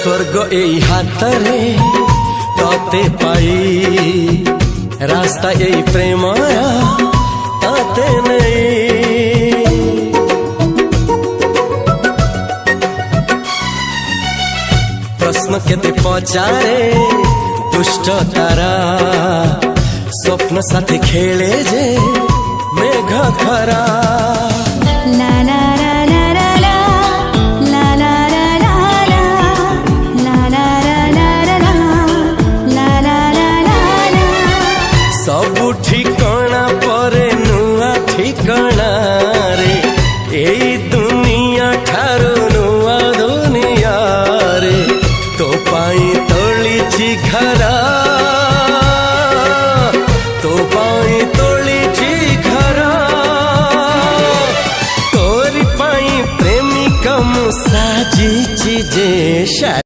स्वर्ग एई हातरे तते पाई रास्ता एई प्रेमया ताते नहीं। प्रश्न केते पचारे दुष्ट तारा स्वप्न साथी खेले जे मेघ खरा। ला ला ला ला ला ला ला ला ला ला ला ला ला ला ला। सबु ठिकाना परे नुआ ठिकाना रे एई दुनिया ठारू नुआ दुनिया रे। तो पाई तोलिछि घरा तो पाई तोलिछि घरा तोरी पाई प्रेमिका मु साजिछि जे।